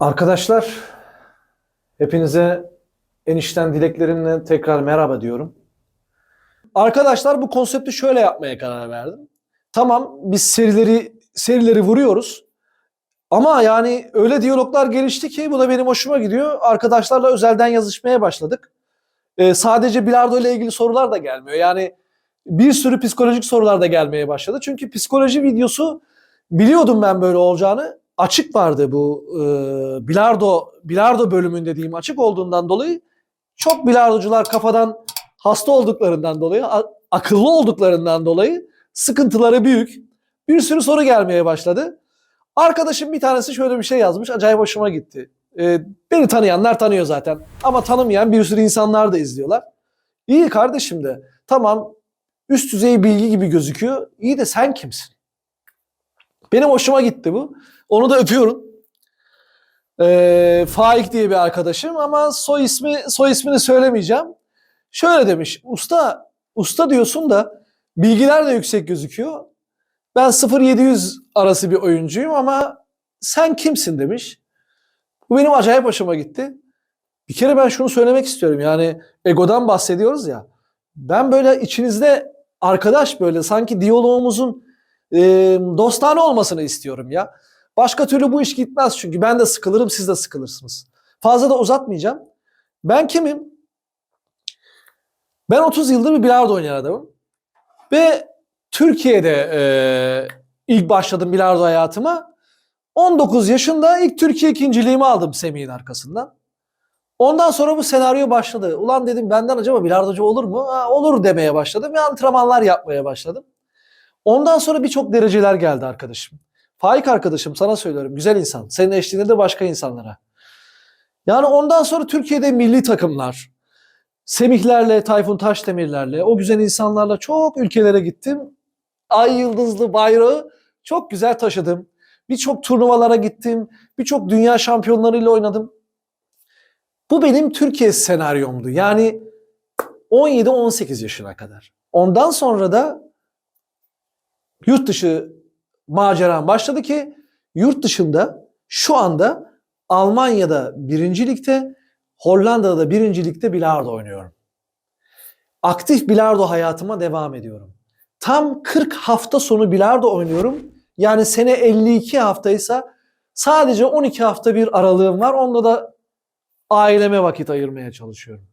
Arkadaşlar, hepinize en içten dileklerimle tekrar merhaba diyorum. Arkadaşlar bu konsepti şöyle yapmaya karar verdim. Tamam biz serileri vuruyoruz. Ama yani öyle diyaloglar gelişti ki bu da benim hoşuma gidiyor. Arkadaşlarla özelden yazışmaya başladık. Sadece bilardo ile ilgili sorular da gelmiyor. Yani bir sürü psikolojik sorular da gelmeye başladı. Çünkü psikoloji videosu biliyordum ben böyle olacağını. Açık vardı bu bilardo bölümünde diyeyim açık olduğundan dolayı çok bilardocular kafadan hasta olduklarından dolayı, akıllı olduklarından dolayı sıkıntıları büyük. Bir sürü soru gelmeye başladı. Arkadaşım bir tanesi şöyle bir şey yazmış. Acayip hoşuma gitti. Beni tanıyanlar tanıyor zaten. Ama tanımayan bir sürü insanlar da izliyorlar. İyi kardeşim de. Tamam üst düzey bilgi gibi gözüküyor. İyi de sen kimsin? Benim hoşuma gitti bu. Onu da öpüyorum. Faik diye bir arkadaşım ama soy ismini söylemeyeceğim. Şöyle demiş. Usta diyorsun da bilgiler de yüksek gözüküyor. Ben 0-700 arası bir oyuncuyum ama sen kimsin demiş. Bu benim acayip hoşuma gitti. Bir kere ben şunu söylemek istiyorum. Yani egodan bahsediyoruz ya. Ben böyle içinizde arkadaş böyle sanki diyalogumuzun dostane olmasını istiyorum ya. Başka türlü bu iş gitmez çünkü ben de sıkılırım siz de sıkılırsınız. Fazla da uzatmayacağım. Ben kimim? Ben 30 yıldır bir bilardo oynayan adamım. Ve Türkiye'de ilk başladım bilardo hayatıma. 19 yaşında ilk Türkiye ikinciliğimi aldım Semih'in arkasından. Ondan sonra bu senaryo başladı. Ulan dedim benden acaba bilardocu olur mu? Ha, olur demeye başladım ve antrenmanlar yapmaya başladım. Ondan sonra birçok dereceler geldi arkadaşım. Faik arkadaşım sana söylüyorum güzel insan. Senin eşliğinde de başka insanlara. Yani ondan sonra Türkiye'de milli takımlar, Semihlerle, Tayfun Taşdemirlerle, o güzel insanlarla çok ülkelere gittim. Ay yıldızlı bayrağı çok güzel taşıdım. Birçok turnuvalara gittim. Birçok dünya şampiyonlarıyla oynadım. Bu benim Türkiye senaryomdu. Yani 17-18 yaşına kadar. Ondan sonra da yurt dışı maceram başladı ki yurt dışında şu anda Almanya'da 1. Lig'de, Hollanda'da da 1. Lig'de bilardo oynuyorum. Aktif bilardo hayatıma devam ediyorum. Tam 40 hafta sonu bilardo oynuyorum. Yani sene 52 haftaysa sadece 12 hafta bir aralığım var. Onda da aileme vakit ayırmaya çalışıyorum.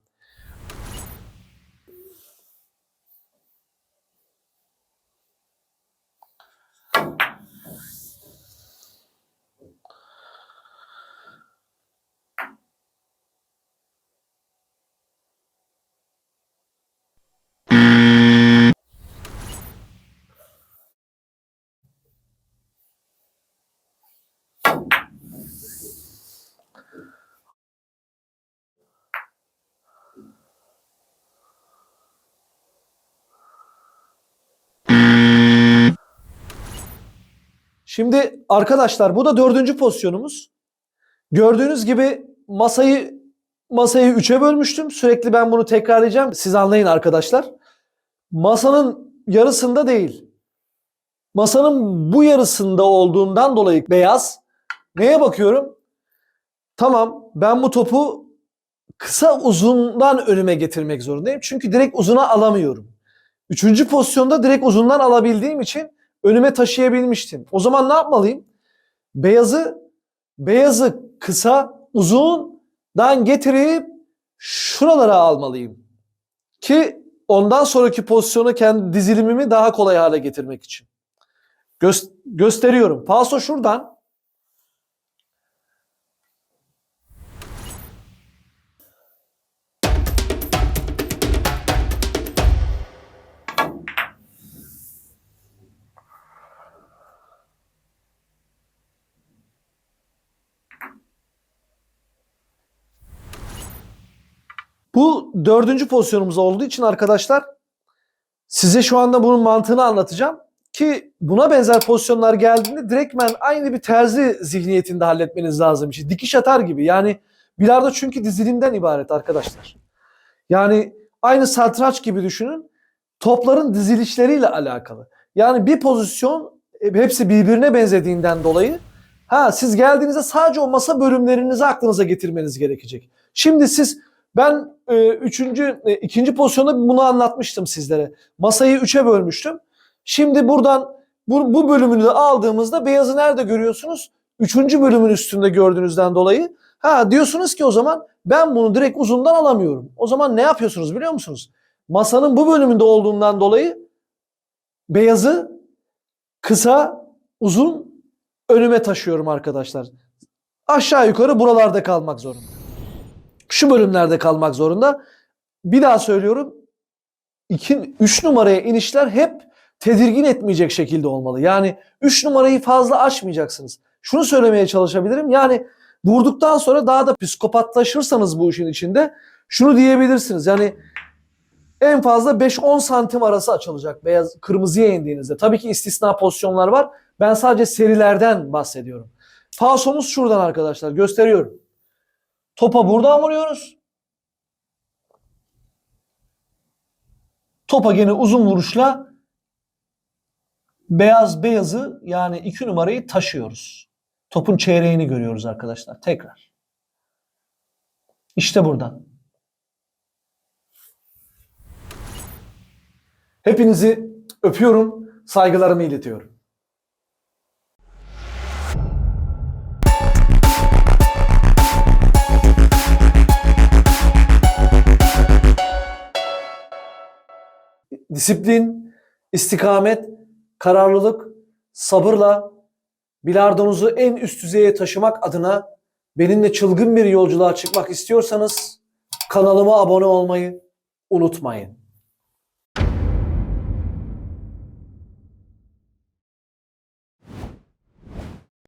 Şimdi arkadaşlar bu da 4. pozisyonumuz. Gördüğünüz gibi masayı 3'e bölmüştüm. Sürekli ben bunu tekrarlayacağım. Siz anlayın arkadaşlar. Masanın yarısında değil. Masanın bu yarısında olduğundan dolayı beyaz. Neye bakıyorum? Tamam ben bu topu kısa uzundan önüme getirmek zorundayım. Çünkü direkt uzuna alamıyorum. 3. pozisyonda direkt uzundan alabildiğim için önüme taşıyabilmiştim. O zaman ne yapmalıyım? Beyazı kısa uzundan getirip şuralara almalıyım. Ki ondan sonraki pozisyona kendi dizilimimi daha kolay hale getirmek için. Gösteriyorum. Falso şuradan. Bu 4. pozisyonumuz olduğu için arkadaşlar size şu anda bunun mantığını anlatacağım. Ki buna benzer pozisyonlar geldiğinde direktmen aynı bir terzi zihniyetinde halletmeniz lazım. İşte dikiş atar gibi. Yani bilardo çünkü dizilimden ibaret arkadaşlar. Yani aynı satranç gibi düşünün. Topların dizilişleriyle alakalı. Yani bir pozisyon hepsi birbirine benzediğinden dolayı Siz geldiğinizde sadece o masa bölümlerinizi aklınıza getirmeniz gerekecek. Şimdi ben ikinci pozisyonda bunu anlatmıştım sizlere. Masayı 3'e bölmüştüm. Şimdi buradan bu bölümünü de aldığımızda beyazı nerede görüyorsunuz? 3. bölümün üstünde gördüğünüzden dolayı. Diyorsunuz ki o zaman ben bunu direkt uzundan alamıyorum. O zaman ne yapıyorsunuz biliyor musunuz? Masanın bu bölümünde olduğundan dolayı beyazı kısa, uzun önüme taşıyorum arkadaşlar. Aşağı yukarı buralarda kalmak zorunda. Şu bölümlerde kalmak zorunda. Bir daha söylüyorum. 3 numaraya inişler hep tedirgin etmeyecek şekilde olmalı. Yani 3 numarayı fazla açmayacaksınız. Şunu söylemeye çalışabilirim. Yani vurduktan sonra daha da psikopatlaşırsanız bu işin içinde şunu diyebilirsiniz. Yani en fazla 5-10 santim arası açılacak beyaz kırmızıya indiğinizde. Tabii ki istisna pozisyonlar var. Ben sadece serilerden bahsediyorum. Falsomuz şuradan arkadaşlar. Gösteriyorum. Topa buradan vuruyoruz. Topa gene uzun vuruşla beyazı yani 2 numarayı taşıyoruz. Topun çeyreğini görüyoruz arkadaşlar. Tekrar. İşte buradan. Hepinizi öpüyorum. Saygılarımı iletiyorum. Disiplin, istikamet, kararlılık, sabırla bilardonuzu en üst düzeye taşımak adına benimle çılgın bir yolculuğa çıkmak istiyorsanız kanalıma abone olmayı unutmayın.